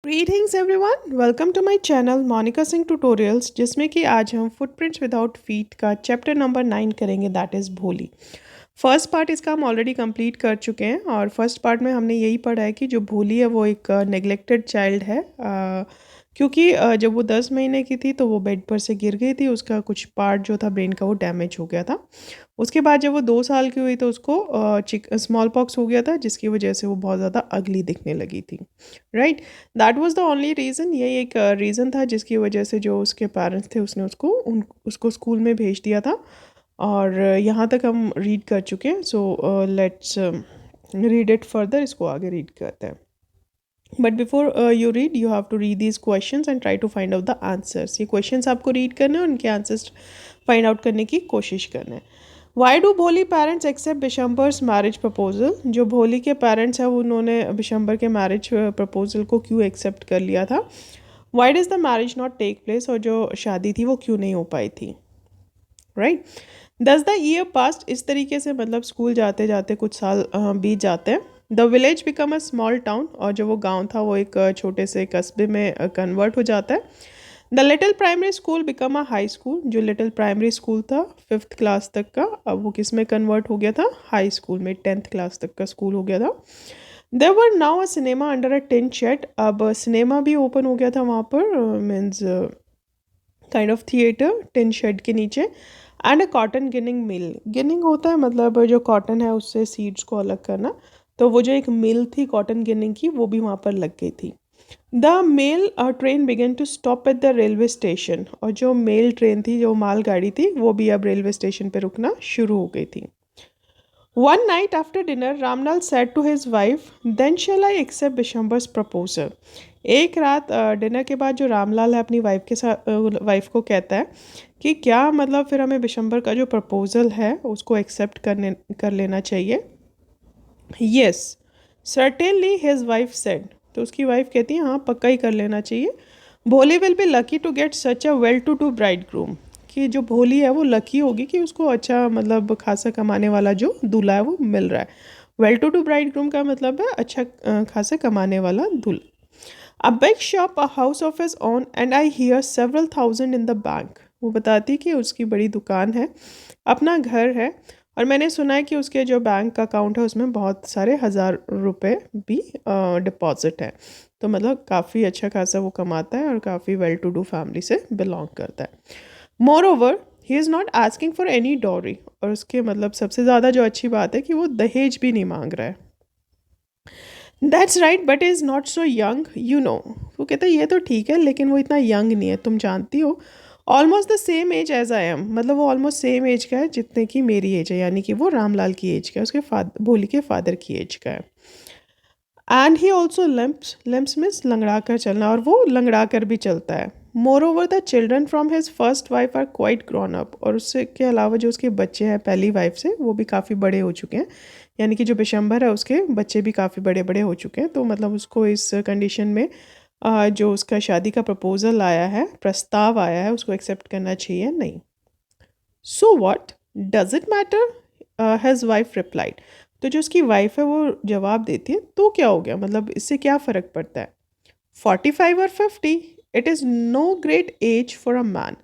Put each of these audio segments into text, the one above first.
Greetings everyone, welcome to my channel Monica Singh Tutorials जिसमें कि आज हम फुटप्रिंट्स विदाउट फीट का चैप्टर नंबर 9 करेंगे दैट इज़ भोली। फर्स्ट पार्ट इसका हम ऑलरेडी कंप्लीट कर चुके हैं और फर्स्ट पार्ट में हमने यही पढ़ा है कि जो भोली है वो एक नेग्लेक्टेड चाइल्ड है क्योंकि जब वो 10 महीने की थी तो वो बेड पर से गिर गई थी, उसका कुछ पार्ट जो था ब्रेन का वो डैमेज हो गया था। उसके बाद जब वो 2 साल की हुई तो उसको स्मॉल पॉक्स हो गया था जिसकी वजह से वो बहुत ज़्यादा अगली दिखने लगी थी। Right, that was the only reason. यही एक रीज़न था जिसकी वजह से जो उसके पेरेंट्स थे उसने उसको स्कूल में भेज दिया था। और यहाँ तक हम रीड कर चुके हैं, so let's read it further. इसको आगे रीड करते हैं। But before you read you have to read these questions and try to find out the answers. ये क्वेश्चंस आपको रीड करने हैं और उनके आंसर्स फाइंड आउट करने की कोशिश करना है। वाई डू भोली पेरेंट्स एक्सेप्ट बिशंबर्स मैरिज प्रपोजल? जो भोली के पेरेंट्स हैं उन्होंने बिशंबर के मैरिज प्रपोजल को क्यों एक्सेप्ट कर लिया था? Why does the marriage not take place? और जो शादी थी वो क्यों नहीं हो पाई थी? राइट, दस द ईयर पास्ट। इस तरीके से मतलब स्कूल जाते जाते कुछ साल बीत जाते हैं। The village become a small town. और जो वो गांव था वो एक छोटे से कस्बे में कन्वर्ट हो जाता है। The little primary school become a high school. जो लिटिल प्राइमरी स्कूल था 5th क्लास तक का, अब वो किस में कन्वर्ट हो गया था? हाई स्कूल में, 10th क्लास तक का स्कूल हो गया था। There were now a cinema under a tin shed. अब सिनेमा भी ओपन हो गया था वहाँ पर, means kind of theatre, tin shed के नीचे। And a cotton ginning mill. Ginning होता है मतलब जो कॉटन है उससे सीड्स को अलग करना। तो वो जो एक मिल थी कॉटन गिनिंग की वो भी वहाँ पर लग गई थी। The mail train began to stop at the railway station. और जो मेल ट्रेन थी, जो मालगाड़ी थी, वो भी अब रेलवे स्टेशन पे रुकना शुरू हो गई थी। One night after dinner Ramlal said to his wife, then shall I accept Bishambar's proposal. एक रात डिनर के बाद जो रामलाल है अपनी वाइफ के साथ वाइफ को कहता है कि क्या मतलब फिर हमें बिशंबर का जो प्रपोजल है उसको एक्सेप्ट कर लेना चाहिए। Yes certainly his wife said. तो उसकी वाइफ कहती है हाँ पक्का ही कर लेना चाहिए। Bholi will be lucky to get such a well to do bridegroom. कि जो भोली है वो लकी होगी कि उसको अच्छा मतलब खासा कमाने वाला जो दूल्हा है वो मिल रहा है। Well to do bridegroom का मतलब है अच्छा खासा कमाने वाला दूल्हा। A big shop, a house of his own, and I hear several thousand in the bank. वो बताती कि उसकी बड़ी दुकान है, अपना घर है, और मैंने सुना है कि उसके जो बैंक अकाउंट है उसमें बहुत सारे हज़ार रुपए भी डिपॉजिट है। तो मतलब काफ़ी अच्छा खासा वो कमाता है और काफ़ी वेल टू डू फैमिली से बिलोंग करता है। Moreover he is not asking for any dowry. और उसके मतलब सबसे ज़्यादा जो अच्छी बात है कि वो दहेज भी नहीं मांग रहा है। That's right but is not so young you know. वो कहता है ये तो ठीक है लेकिन वो इतना यंग नहीं है, तुम जानती हो। Almost the same age as I am. मतलब वो ऑलमोस्ट सेम एज का है जितने की मेरी एज है, यानी कि वो रामलाल की एज का है, उसके फादर भोली के फादर की एज का है। And he also limps. Limps means लंगड़ा कर चलना, और वो लंगड़ा कर भी चलता है। Moreover the children from his first wife are quite grown up. और उससे के अलावा जो उसके बच्चे हैं पहली वाइफ से वो भी काफ़ी बड़े हो चुके हैं। यानी कि जो बिशंबर है उसके बच्चे भी काफ़ी बड़े बड़े हो चुके हैं। तो मतलब उसको इस कंडीशन में जो उसका शादी का प्रपोजल आया है, प्रस्ताव आया है, उसको एक्सेप्ट करना चाहिए नहीं। So what does it matter, has wife replied. तो जो उसकी वाइफ है वो जवाब देती है तो क्या हो गया, मतलब इससे क्या फ़र्क पड़ता है? 45 और 50, it is no great age for a man.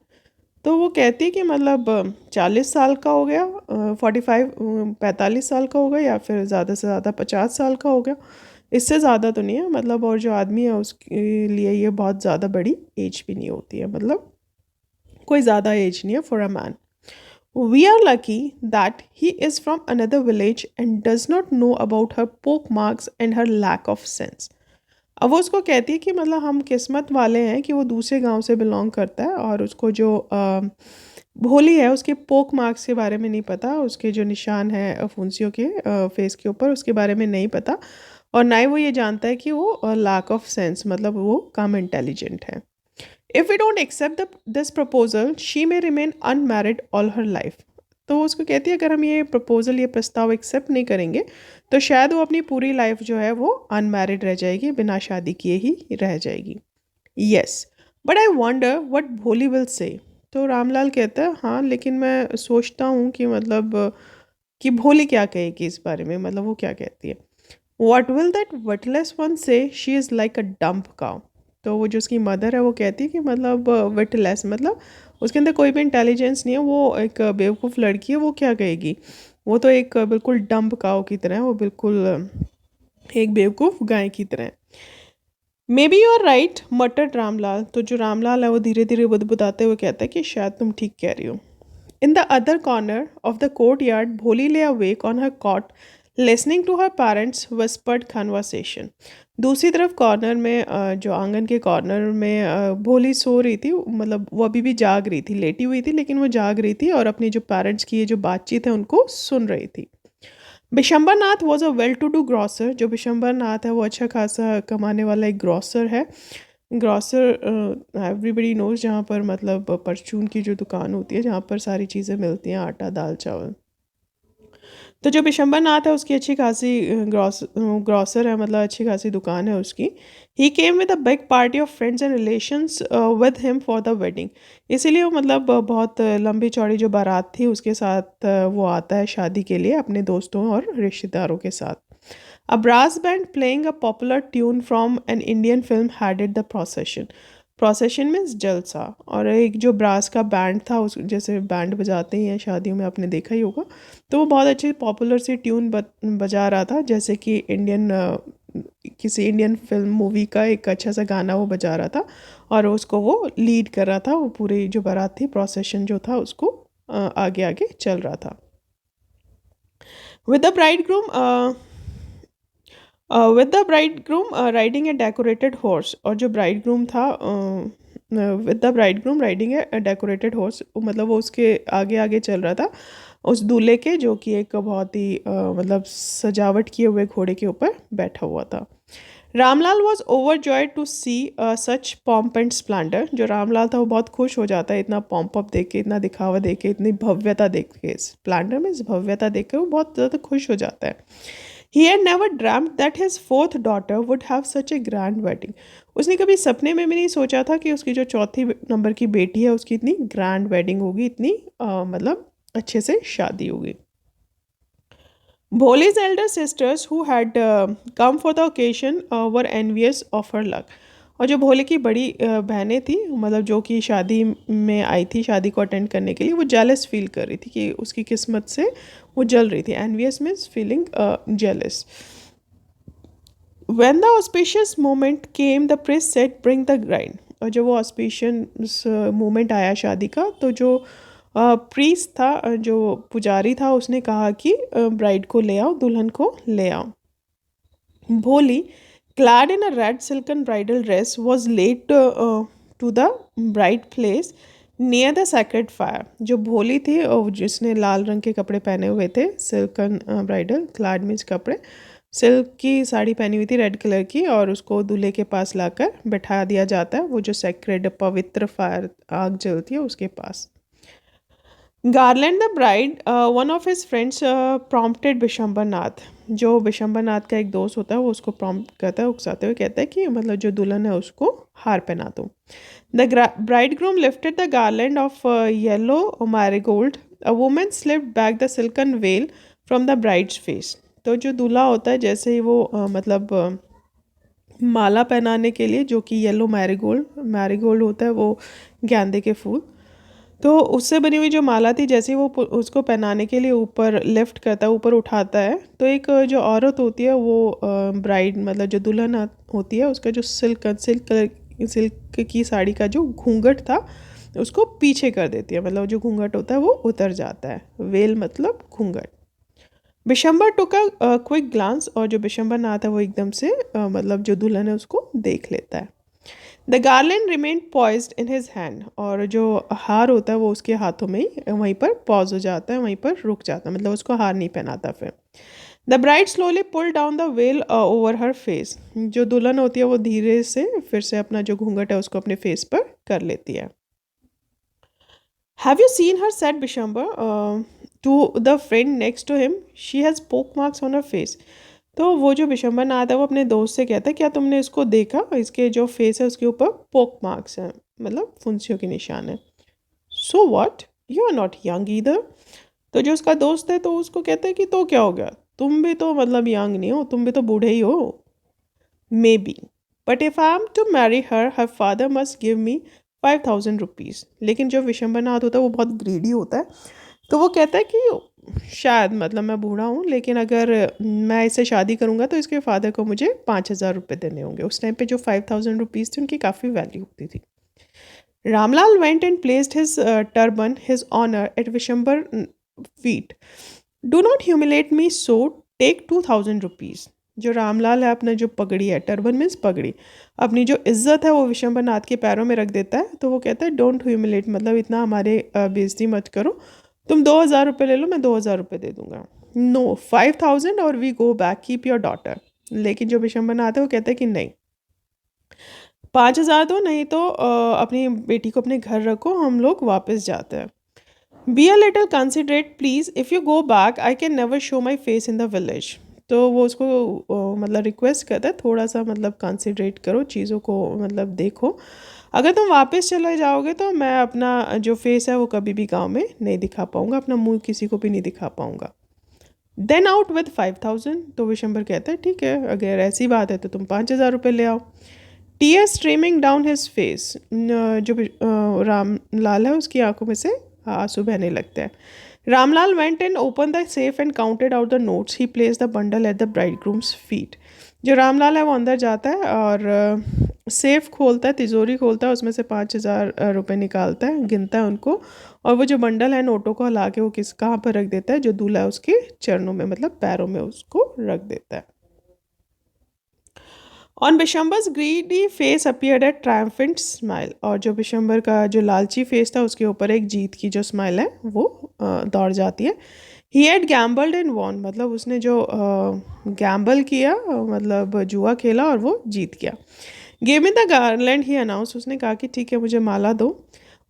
तो वो कहती है कि मतलब 40 साल का हो गया, 45 45 साल का हो गया, या फिर ज़्यादा से ज़्यादा 50 साल का हो गया, इससे ज़्यादा तो नहीं है मतलब। और जो आदमी है उसके लिए ये बहुत ज़्यादा बड़ी एज भी नहीं होती है, मतलब कोई ज़्यादा एज नहीं है for a man. We are lucky that he is from another village and does not know about her poke marks and her lack of sense. अब वो उसको कहती है कि मतलब हम किस्मत वाले हैं कि वो दूसरे गांव से बिलोंग करता है और उसको जो भोली है उसके पोक मार्क्स के बारे में नहीं पता, उसके जो निशान है फुंसियों के फेस के ऊपर उसके बारे में नहीं पता। और ना ही वो ये जानता है कि वो लैक ऑफ सेंस मतलब वो कम इंटेलिजेंट है। If we don't accept this proposal she may remain unmarried all her life. तो वो उसको कहती है अगर हम ये प्रपोजल, ये प्रस्ताव एक्सेप्ट नहीं करेंगे तो शायद वो अपनी पूरी लाइफ जो है वो अनमैरिड रह जाएगी, बिना शादी किए ही रह जाएगी। Yes but I wonder what भोली विल से। तो रामलाल कहता है हाँ लेकिन मैं सोचता हूँ कि मतलब कि भोली क्या कहेगी इस बारे में, मतलब वो क्या कहती है। What will that witless one say, she is like a dumb cow. तो वो जो उसकी मदर है वो कहती है कि मतलब विटलेस मतलब उसके अंदर कोई भी इंटेलिजेंस नहीं है, वो एक बेवकूफ़ लड़की है, वो क्या कहेगी, वो तो एक बिल्कुल डम्प काउ की तरह है, वो बिल्कुल एक बेवकूफ़ गाय की तरह है। Maybe you are right muttered Ramlal. तो जो रामलाल है वो धीरे धीरे बुदबुदाते हुए कहता है कि शायद तुम ठीक कह रही हो। In the other corner of the courtyard, Bholi lay awake on her cot, listening to her parents' whispered conversation. दूसरी तरफ कॉर्नर में जो आंगन के कॉर्नर में भोली सो रही थी, मतलब वो अभी भी जाग रही थी, लेटी हुई थी लेकिन वो जाग रही थी और अपनी जो पेरेंट्स की ये जो बातचीत है उनको सुन रही थी। Bishambar Nath was a well to do grocer. जो बिशंबर नाथ है वो अच्छा खासा कमाने वाला एक ग्रॉसर है। ग्रॉसर एवरीबडी नोज, जहाँ पर मतलब परचून की जो दुकान होती है जहाँ पर सारी चीज़ें मिलती हैं, आटा दाल चावल। तो जो बिशंबर नाथ है उसकी अच्छी खासी ग्रॉसर है, मतलब अच्छी खासी दुकान है उसकी। He came with a big party of friends and relations with him for the wedding. इसीलिए वो मतलब बहुत लंबी चौड़ी जो बारात थी उसके साथ वो आता है शादी के लिए अपने दोस्तों और रिश्तेदारों के साथ। A brass band playing a popular tune from an Indian film headed the procession. Procession means जलसा। और एक जो ब्रास का बैंड था, उस जैसे बैंड बजाते ही हैं शादियों में, आपने देखा ही होगा, तो वो बहुत अच्छी पॉपुलर सी ट्यून बजा रहा था, जैसे कि किसी इंडियन फिल्म मूवी का एक अच्छा सा गाना वो बजा रहा था और उसको वो लीड कर रहा था। वो पूरी जो बारात थी, प्रोसेशन जो था उसको आगे आगे चल रहा था। With the bride groom with the bride groom riding A decorated horse. और जो ब्राइड ग्रूम था, with the bride groom riding A decorated horse, मतलब वो उसके आगे आगे चल रहा था उस दूल्हे के, जो कि एक बहुत ही मतलब सजावट किए हुए घोड़े के ऊपर बैठा हुआ था। Ramlal was overjoyed to see such pomp and splendour. जो रामलाल था वो बहुत खुश हो जाता है इतना पॉम्प अप देख के, इतना दिखावा देख के, इतनी भव्यता देख के। स्प्लेंडर मीन्स भव्यता देख कर वो बहुत ज़्यादा खुश हो जाता है। He had never dreamed that his fourth daughter would have such A grand wedding. उसने कभी सपने में भी नहीं सोचा था कि उसकी जो चौथी नंबर की बेटी है उसकी इतनी ग्रैंड वेडिंग होगी, इतनी मतलब अच्छे से शादी होगी। Bholi's elder sisters who had come for the occasion were envious of her luck. और जो भोले की बड़ी बहनें थी, मतलब जो कि शादी में आई थी, शादी को अटेंड करने के लिए, वो जेलस फील कर रही थी कि उसकी किस्मत से वो जल रही थी। Envious means feeling jealous. When the auspicious moment came, the priest said, "Bring the bride." और जब वो ऑस्पिशियस मोमेंट आया शादी का, तो जो प्रीस्ट था, जो पुजारी था, उसने कहा कि ब्राइड को ले आओ, दुल्हन को ले आओ। भोली, clad in a red silken bridal dress, was led to the bride place near the sacred fire. जो भोली थी और जिसने लाल रंग के कपड़े पहने हुए थे, सिल्कन ब्राइडल, क्लाड मीन्स कपड़े, सिल्क की साड़ी पहनी हुई थी रेड कलर की, और उसको दूल्हे के पास लाकर बैठा दिया जाता है, वो जो सेक्रेड पवित्र फायर आग जलती है उसके पास। Garland the bride, one of his friends prompted Bishambar Nath. जो बिशंबर नाथ का एक दोस्त होता है वो उसको प्रॉम्प्ट करता है, उकसाते हुए कहता है कि मतलब जो दुल्हन है उसको हार पहना दो। The bride groom lifted the garland of yellow marigold. A woman slipped back the silken well from the bride's face. तो जो दूल्हा होता है, जैसे ही वो मतलब माला पहनाने के लिए, जो कि येलो मैरीगोल्ड, मैरीगोल्ड होता है वो गेंदे के फूल, तो उससे बनी हुई जो माला थी, जैसे ही वो उसको पहनाने के लिए ऊपर लिफ्ट करता है, ऊपर उठाता है, तो एक जो औरत होती है वो ब्राइड मतलब जो दुल्हन होती है, उसका जो सिल्क की साड़ी का जो घूंघट था उसको पीछे कर देती है, मतलब जो घूंघट होता है वो उतर जाता है। वेल मतलब घूंघट। बिशंबर टुक अ क्विक ग्लांस। और जो बिशंबर नाथ है वो एकदम से मतलब जो दुल्हन है उसको देख लेता है। The garland remain poised in his hand. और जो हार होता है वो उसके हाथों में ही वहीं पर पॉज हो जाता है, वहीं पर रुक जाता है, मतलब उसको हार नहीं पहनाता फिर। The bride slowly pull down the veil over her face. जो दुल्हन होती है वो धीरे से फिर से अपना जो घूंघट है उसको अपने फेस पर कर लेती है। Have you seen her said Bishambar to the friend next to him, she has pock marks on her face. तो वो जो बिशंबर नाथ है वो अपने दोस्त से कहता है, क्या तुमने इसको देखा, इसके जो फेस है उसके ऊपर पोक मार्क्स हैं, मतलब फुंसियों के निशान है। So what, you are not young either. तो जो उसका दोस्त है तो उसको कहता है कि तो क्या हो गया, तुम भी तो मतलब यंग नहीं हो, तुम भी तो बूढ़े ही हो। Maybe, but if I am to marry her father must give me 5,000 rupees. लेकिन जो विशंबरनाथ होता है वो बहुत ग्रीडी होता है, तो वो कहता है कि शायद मतलब मैं बूढ़ा हूँ, लेकिन अगर मैं इससे शादी करूँगा तो इसके फादर को मुझे 5,000 रुपये देने होंगे। उस टाइम पे जो 5,000 रुपीज़ थी उनकी काफ़ी वैल्यू होती थी। Ramlal went and placed his turban his honour at Vishambar feet. Do not humiliate me, so take 2,000 rupees. जो रामलाल है अपना जो पगड़ी है, टर्बन मीन्स पगड़ी, अपनी जो इज्जत है वो विशंबर नाथ के पैरों में रख देता है। तो वो कहता है डोंट ह्यूमिलेट, मतलब इतना हमारे बेइज्जती मत करो, तुम 2,000 रुपये ले लो, मैं 2,000 रुपये दे दूंगा। नो, 5,000 और we go back, keep your daughter. लेकिन जो विशंबर नाथ है वो कहता है कि नहीं, 5,000 दो, नहीं तो अपनी बेटी को अपने घर रखो, हम लोग वापस जाते हैं। Be a little considerate please, if you go back I can never show my face in the village. तो वो उसको मतलब रिक्वेस्ट करता है, थोड़ा सा मतलब कंसिडरेट करो, चीज़ों को मतलब देखो, अगर तुम वापस चले जाओगे तो मैं अपना जो फेस है वो कभी भी गांव में नहीं दिखा पाऊँगा, अपना मुंह किसी को भी नहीं दिखा पाऊँगा। Then out with 5,000। तो विशंबर कहता है ठीक है, अगर ऐसी बात है तो तुम 5,000 रुपये ले आओ। Tear streaming down his face, जो रामलाल है उसकी आंखों में से आंसू बहने लगते हैं। Ramlal went and open the safe and counted out the notes, he place the bundle at the bride grooms feet. जो रामलाल है वो अंदर जाता है और सेफ खोलता है, तिजोरी खोलता है, उसमें से 5,000 रुपये निकालता है, गिनता है उनको, और वो जो बंडल है नोटों को हिला के वो कहाँ पर रख देता है, जो दूल्हा है उसके चरणों में, मतलब पैरों में उसको रख देता है। On Bishambar's greedy face appeared at triumphant smile, और जो बिशंबर का जो लालची फेस था उसके ऊपर एक जीत की जो स्माइल है वो दौड़ जाती है। He had gambled and won, मतलब उसने जो गैम्बल किया, मतलब जुआ खेला और वो जीत गया। Give me the garland, he announce, उसने कहा कि ठीक है मुझे माला दो।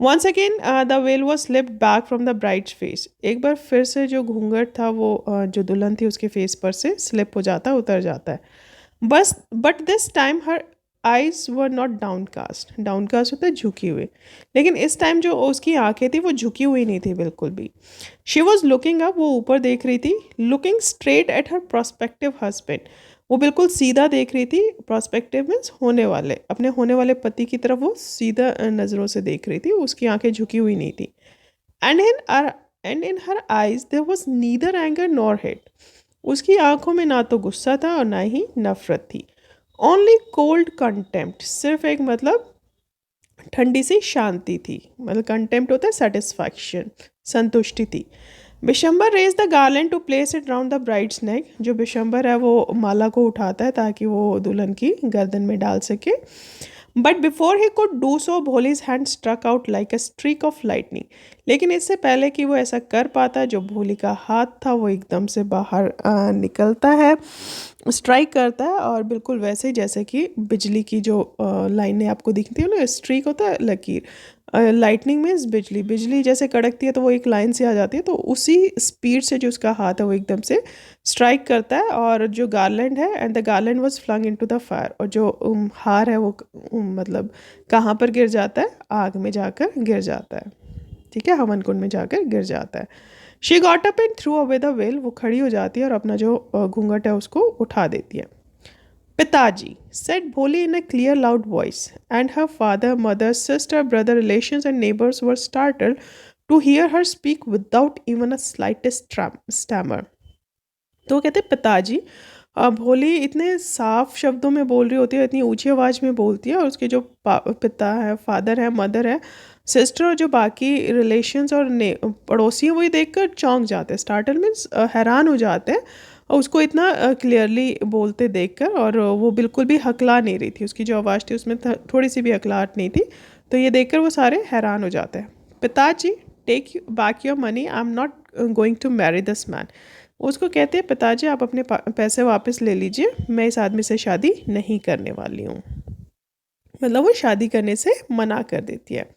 Once again the veil was slipped back from the bride's face, एक बार फिर से जो घूंघट था वो जो दुल्हन थी उसके फेस पर से स्लिप हो जाता है, उतर जाता है। बस but this time her eyes were not downcast, downcast होता है झुकी हुई, लेकिन इस टाइम जो उसकी आंखें थी वो झुकी हुई नहीं थी बिल्कुल भी। शी वॉज लुकिंग अप, वो ऊपर देख रही थी, looking straight at her prospective husband, वो बिल्कुल सीधा देख रही थी। प्रोस्पेक्टिव मीन्स होने वाले, अपने होने वाले पति की तरफ वो सीधा नज़रों से देख रही थी, उसकी आंखें झुकी हुई नहीं थी। And in her eyes there was neither anger nor hate, उसकी आंखों में ना तो गुस्सा था और ना ही नफरत थी। ओनली कोल्ड कंटेम्प्ट, सिर्फ एक मतलब ठंडी सी शांति थी, मतलब कंटेम्प्ट होता है सेटिस्फैक्शन, संतुष्टि थी। Bishambar raised the garland to place it round the bride's neck, जो बिशंबर है वो माला को उठाता है ताकि वो दुल्हन की गर्दन में डाल सके। But before he could do so, Bholi's hand struck out like a streak of lightning, लेकिन इससे पहले कि वो ऐसा कर पाता, जो भोली का हाथ था वो एकदम से बाहर निकलता है, स्ट्राइक करता है, और बिल्कुल वैसे जैसे कि बिजली की जो लाइनें आपको दिखती है ना, स्ट्रीक होता है लकीर, लाइटनिंग मीन्स बिजली, बिजली जैसे कड़कती है तो वो एक लाइन से आ जाती है, तो उसी स्पीड से जो उसका हाथ है वो एकदम से स्ट्राइक करता है, और जो गार्लैंड है, and the garland was flung into the fire, और जो हार है वो मतलब कहाँ पर गिर जाता है, आग में जाकर गिर जाता है, ठीक है, हवन कुंड में जाकर गिर जाता है। She got up and through away the well, वो खड़ी हो जाती है और अपना जो घूंघट है उसको उठा देती है। पिताजी, said Bholi in a clear, loud voice, and her father, mother, sister, brother, relations, and neighbors were startled to hear her speak without even a slightest stammer. तो वो कहते पिताजी, भोली इतने साफ शब्दों में बोल रही होती है, इतनी ऊंची आवाज़ में बोलती है, और उसके जो पिता है, फादर है, मदर है, सिस्टर और जो बाकी रिलेशंस और पड़ोसी हैं, वही देखकर चौंक जाते हैं। स्टार्टल मीन्स हैरान हो जाते हैं, और उसको इतना क्लियरली बोलते देखकर, और वो बिल्कुल भी हकला नहीं रही थी, उसकी जो आवाज़ थी उसमें थोड़ी सी भी हकलाहट नहीं थी। तो ये देखकर वो सारे हैरान हो जाते हैं। पिताजी, take back your money, I am not going to marry this man. उसको कहते हैं पिताजी आप अपने पैसे वापस ले लीजिए, मैं इस आदमी से शादी नहीं करने वाली हूँ, मतलब वो शादी करने से मना कर देती है।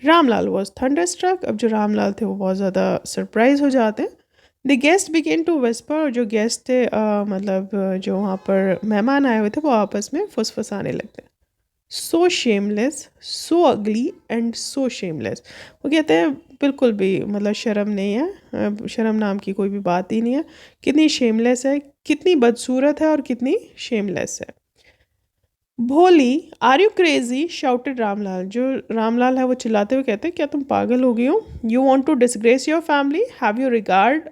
रामलाल वॉज थंडरस्ट्रक, अब जो रामलाल थे वो बहुत ज़्यादा सरप्राइज हो जाते हैं। The guest began to whisper, और जो गेस्ट थे मतलब जो वहाँ पर मेहमान आए हुए थे वो आपस में फुसफुसाने लगते हैं। सो शेमलेस, सो अगली एंड सो शेमलेस, वो कहते हैं बिल्कुल भी मतलब शर्म नहीं है, शर्म नाम की कोई भी बात ही नहीं है। कितनी शेमलेस है, कितनी बदसूरत है और कितनी शेमलेस है। Bholi, are you crazy shouted Ramlal. जो रामलाल है वो चिल्लाते हुए कहते हैं, क्या तुम पागल हो गई हो? You want to disgrace your family, have you regard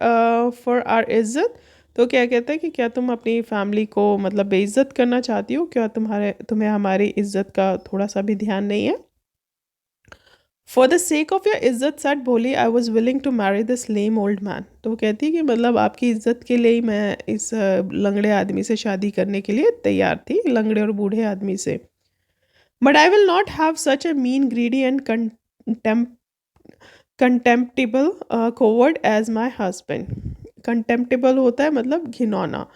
for our इज्जत। तो क्या कहते हैं कि क्या तुम अपनी फैमिली को मतलब बेइज्जत करना चाहती हो? क्या तुम्हें हमारी इज्जत का थोड़ा सा भी ध्यान नहीं है? For the sake of your इज्जत said Bholi, I was willing to marry this lame old man. तो वो कहती है कि मतलब आपकी इज्जत के लिए ही मैं इस लंगड़े आदमी से शादी करने के लिए तैयार थी, लंगड़े और बूढ़े आदमी से। But I will not have such a mean greedy and contemptible coward as my husband. Contemptible होता है मतलब घिनौना।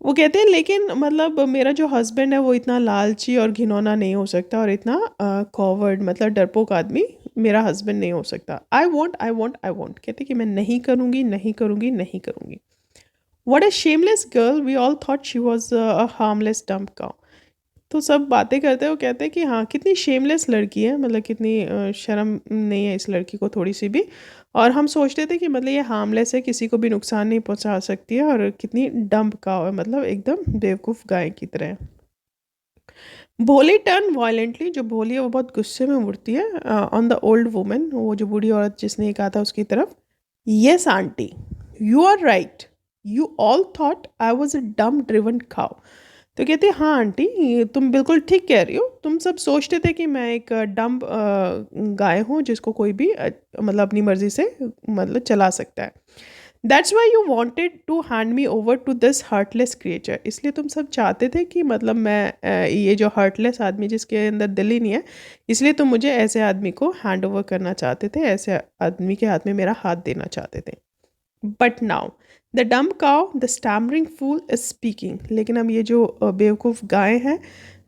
वो कहते हैं लेकिन मतलब मेरा जो हस्बैंड है वो इतना लालची और घिनौना नहीं हो सकता, और इतना कॉवर्ड मतलब डरपोक आदमी मेरा हस्बैंड नहीं हो सकता। आई वॉन्ट कहते कि मैं नहीं करूँगी, नहीं करूँगी, नहीं करूँगी। What a shameless girl, we all thought she was a harmless dumb cow. तो सब बातें करते हैं, वो कहते हैं कि हाँ कितनी शेमलेस लड़की है, मतलब कितनी शर्म नहीं है इस लड़की को थोड़ी सी भी। और हम सोचते थे कि मतलब ये हार्मलेस है, किसी को भी नुकसान नहीं पहुंचा सकती है, और कितनी डम्प काव है, मतलब एकदम बेवकूफ़ गाय की तरह है। भोली टर्न वायलेंटली, जो भोली है वो बहुत गुस्से में मुड़ती है ऑन द ओल्ड वुमन, वो जो बूढ़ी औरत जिसने ये कहा था उसकी तरफ। Yes aunty, you are right, you all thought I was a dumb driven खाओ। तो कहती है हाँ आंटी, ये तुम बिल्कुल ठीक कह रही हो, तुम सब सोचते थे कि मैं एक डम्ब गाय हूँ जिसको कोई भी मतलब अपनी मर्जी से मतलब चला सकता है। That's why you wanted to hand me over to this heartless creature. इसलिए तुम सब चाहते थे कि मतलब मैं ये जो हार्टलेस आदमी जिसके अंदर दिल ही नहीं है, इसलिए तुम मुझे ऐसे आदमी को हैंड ओवर करना चाहते थे, ऐसे आदमी के हाथ में मेरा हाथ देना चाहते थे। But now the dumb cow the stammering fool is speaking. लेकिन अब ये जो बेवकूफ़ गाय है,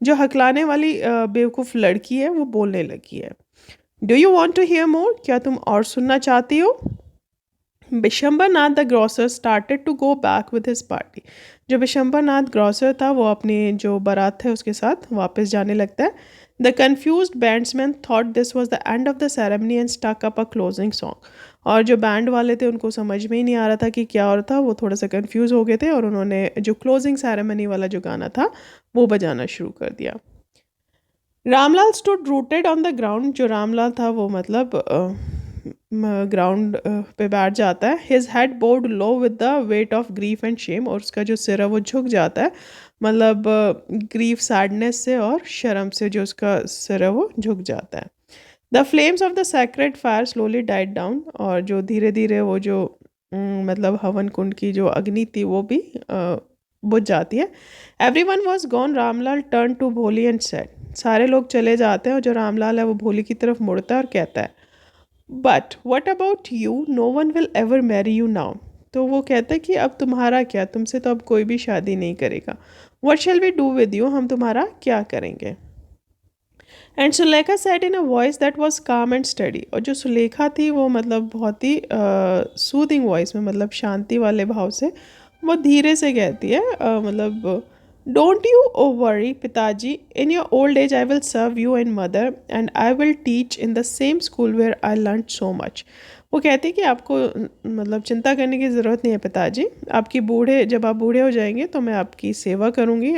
जो हकलाने वाली बेवकूफ़ लड़की है, वो बोलने लगी है। Do you want to hear more, क्या तुम और सुनना चाहती हो? Bishambar Nath the grocer started to go back with his party. जो बिशंबर नाथ ग्रॉसर था वो अपने जो बारात है उसके साथ वापस जाने लगता है। The confused bandsman thought this was the end of the ceremony and struck up a closing song. और जो बैंड वाले थे उनको समझ में ही नहीं आ रहा था कि क्या हो रहा था, वो थोड़ा सा कन्फ्यूज़ हो गए थे, और उन्होंने जो क्लोजिंग सेरेमनी वाला जो गाना था वो बजाना शुरू कर दिया। Ramlal stood rooted on the ground. जो रामलाल था वो मतलब ग्राउंड पे बैठ जाता है। His head board low with the weight of grief and Shem, और उसका जो सिर है वो झुक जाता है, मतलब ग्रीफ सैडनेस से और शर्म से जो उसका सिर है वो झुक जाता है। The flames of the sacred fire slowly died down, और जो धीरे धीरे वो जो मतलब हवन कुंड की जो अग्नि थी वो भी बुझ जाती है। Everyone was gone, Ramlal turn to Bholi and said. सारे लोग चले जाते हैं और जो रामलाल है वो भोली की तरफ मुड़ता है और कहता है, but what about you, no one will ever marry you now. तो वो कहता है कि अब तुम्हारा क्या, तुमसे तो अब कोई भी शादी नहीं करेगा। What shall we do with you, हम तुम्हारा क्या करेंगे? And Sulekha said in a voice that was calm and steady. और जो सुलेखा थी वो मतलब बहुत ही सूदिंग वॉइस में, मतलब शांति वाले भाव से वो धीरे से कहती है मतलब डोंट यू वरी पिताजी, in your old age I will serve you and mother and I will teach in the same school where I learn so much. वो कहती है कि आपको मतलब चिंता करने की ज़रूरत नहीं है पिताजी, आपकी बूढ़े जब आप बूढ़े हो जाएंगे तो मैं आपकी सेवा करूँगी,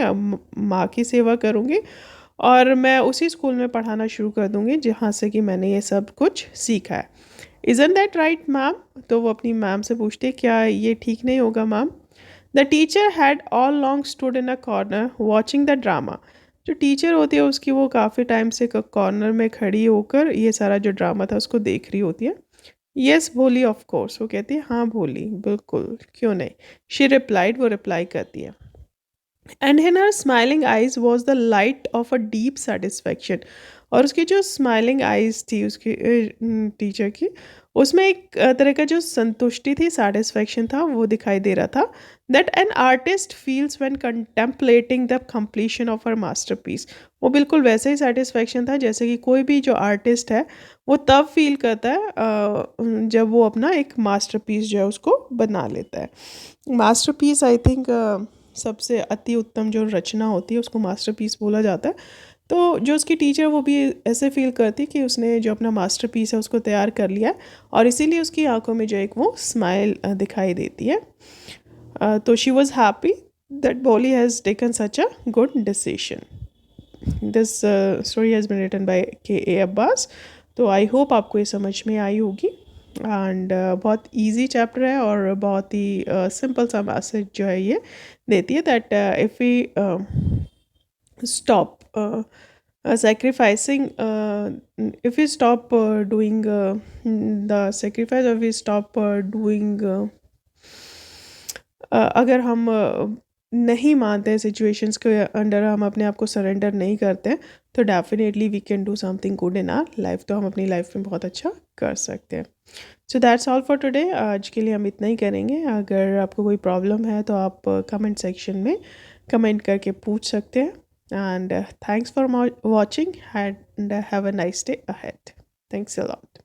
माँ की सेवा करूँगी, और मैं उसी स्कूल में पढ़ाना शुरू कर दूँगी जहाँ से कि मैंने ये सब कुछ सीखा है। Isn't that right ma'am? तो वो अपनी मैम से पूछती है क्या ये ठीक नहीं होगा ma'am? The teacher had all long stood in a corner watching the drama. जो टीचर होती है उसकी वो काफ़ी टाइम से कॉर्नर में खड़ी होकर ये सारा जो ड्रामा था उसको देख रही होती है। येस भोली ऑफ कोर्स, वो कहती है हाँ भोली बिल्कुल, क्यों नहीं। शी रिप्लाइड, वो रिप्लाई करती है। And in her smiling eyes was the light of a deep satisfaction. और उसकी जो स्माइलिंग आइज थी उसकी टीचर की, उसमें एक तरह का जो संतुष्टि थी, सेटिस्फैक्शन था, वो दिखाई दे रहा था। That an artist feels when contemplating the completion of her masterpiece. वो बिल्कुल वैसे ही सेटिस्फैक्शन था जैसे कि कोई भी जो आर्टिस्ट है वो तब फील करता है जब वो अपना एक मास्टरपीस जो है उसको बना लेता है। मास्टरपीस आई थिंक सबसे अति उत्तम जो रचना होती है उसको मास्टरपीस बोला जाता है। तो जो उसकी टीचर वो भी ऐसे फील करती कि उसने जो अपना मास्टरपीस है उसको तैयार कर लिया और इसीलिए उसकी आंखों में जो एक वो स्माइल दिखाई देती है. तो she was happy that Bholi has taken such a good decision. This story has been written by K.A. Abbas. तो आई होप आपको ये समझ में आई होगी. एंड बहुत इजी चैप्टर है और बहुत ही सिंपल सा मैसेज जो है ये देती है that if we stop sacrificing, if we stop doing the sacrifice, or we stop doing अगर हम नहीं मानते हैं सिचुएशंस के अंडर, हम अपने आप को सरेंडर नहीं करते हैं, तो definitely we can do something good in our life. तो हम अपनी लाइफ में बहुत अच्छा कर सकते हैं. So that's all for today. आज के लिए हम इतना ही करेंगे. अगर आपको कोई प्रॉब्लम है तो आप कमेंट सेक्शन में कमेंट करके पूछ सकते हैं. And thanks for watching and have a nice day ahead. Thanks a lot.